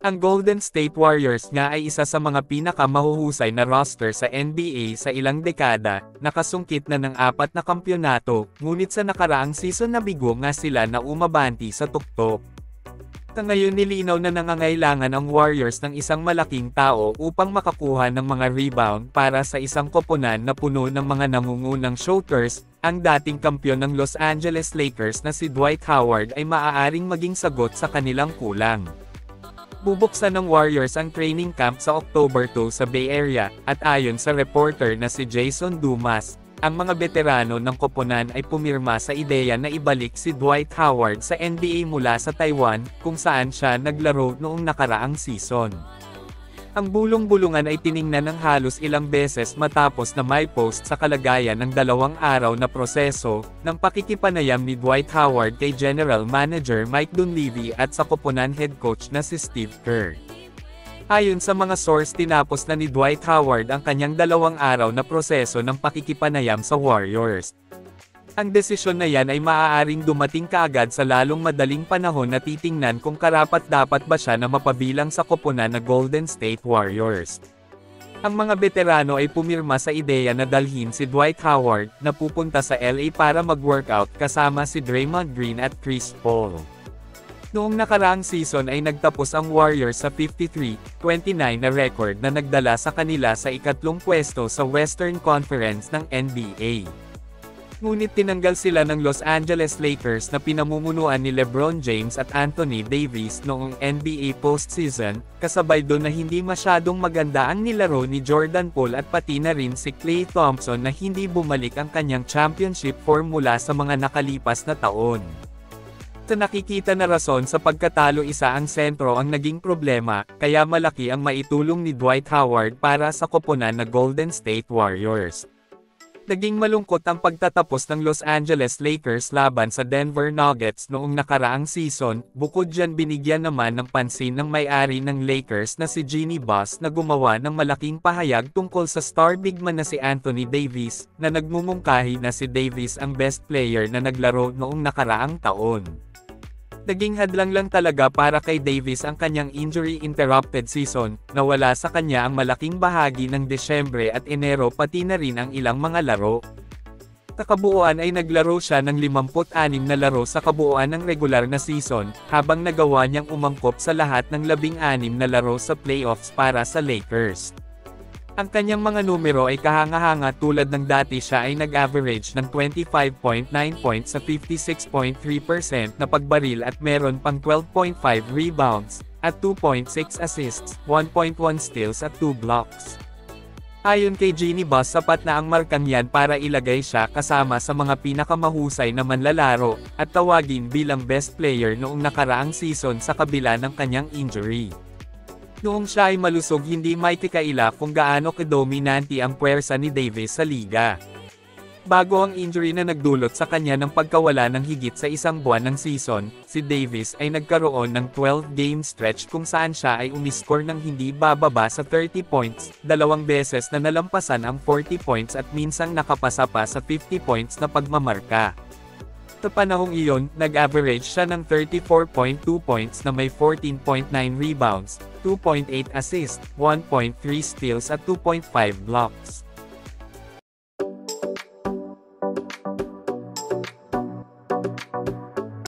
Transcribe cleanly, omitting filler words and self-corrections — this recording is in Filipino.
Ang Golden State Warriors nga ay isa sa mga pinakamahuhusay na roster sa NBA sa ilang dekada, nakasungkit na ng 4 na kampyonato, ngunit sa nakaraang season nabigo nga sila na umabanti sa tuktok. Ngayon nilinaw na nangangailangan ang Warriors ng isang malaking tao upang makakuha ng mga rebound para sa isang koponan na puno ng mga nangungunang shooters. Ang dating kampyon ng Los Angeles Lakers na si Dwight Howard ay maaaring maging sagot sa kanilang kulang. Bubuksan ng Warriors ang training camp sa October 2 sa Bay Area, at ayon sa reporter na si Jason Dumas, ang mga veterano ng koponan ay pumirma sa ideya na ibalik si Dwight Howard sa NBA mula sa Taiwan, kung saan siya naglaro noong nakaraang season. Ang bulong-bulungan ay tiningnan ng halos ilang beses matapos na may post sa kalagayan ng 2 araw na proseso ng pakikipanayam ni Dwight Howard kay General Manager Mike Dunleavy at sa koponan head coach na si Steve Kerr. Ayon sa mga source, tinapos na ni Dwight Howard ang kanyang 2 araw na proseso ng pakikipanayam sa Warriors. Ang desisyon na yan ay maaaring dumating kaagad sa lalong madaling panahon na titingnan kung karapat-dapat ba siya na mapabilang sa koponan na Golden State Warriors. Ang mga veterano ay pumirma sa ideya na dalhin si Dwight Howard na pupunta sa LA para mag-workout kasama si Draymond Green at Chris Paul. Noong nakaraang season ay nagtapos ang Warriors sa 53-29 na record na nagdala sa kanila sa ikatlong pwesto sa Western Conference ng NBA. Ngunit tinanggal sila ng Los Angeles Lakers na pinamumunuan ni LeBron James at Anthony Davis noong NBA postseason, kasabay doon na hindi masyadong maganda ang nilaro ni Jordan Poole at pati na rin si Klay Thompson na hindi bumalik ang kanyang championship form mula sa mga nakalipas na taon. Sa nakikita na rason sa pagkatalo, isa ang sentro ang naging problema, kaya malaki ang maitulong ni Dwight Howard para sa koponan na Golden State Warriors. Naging malungkot ang pagtatapos ng Los Angeles Lakers laban sa Denver Nuggets noong nakaraang season. Bukod dyan, binigyan naman ng pansin ng may-ari ng Lakers na si Jeanie Buss na gumawa ng malaking pahayag tungkol sa star big man na si Anthony Davis, na nagmumungkahi na si Davis ang best player na naglaro noong nakaraang taon. Naging hadlang lang talaga para kay Davis ang kanyang injury-interrupted season, nawala sa kanya ang malaking bahagi ng Desyembre at Enero pati na rin ang ilang mga laro. Sa kabuuan ay naglaro siya ng 56 na laro sa kabuuan ng regular na season, habang nagawa niyang umangkop sa lahat ng 16 na laro sa playoffs para sa Lakers. Ang kanyang mga numero ay kahanga-hanga, tulad ng dati siya ay nag-average ng 25.9 points sa 56.3% na pagbaril at meron pang 12.5 rebounds, at 2.6 assists, 1.1 steals at 2 blocks. Ayon kay Jeanie Buss, sapat na ang markang yan para ilagay siya kasama sa mga pinakamahusay na manlalaro, at tawagin bilang best player noong nakaraang season sa kabila ng kanyang injury. Noong siya ay malusog, hindi maitikaila kung gaano kadominante ang puwersa ni Davis sa liga. Bago ang injury na nagdulot sa kanya ng pagkawala ng higit sa 1 buwan ng season, si Davis ay nagkaroon ng 12-game stretch kung saan siya ay umiskor ng hindi bababa sa 30 points, 2 beses na nalampasan ang 40 points at minsang nakapasa pa sa 50 points na pagmamarka. Sa panahong iyon, nag-average siya ng 34.2 points na may 14.9 rebounds, 2.8 assists, 1.3 steals at 2.5 blocks.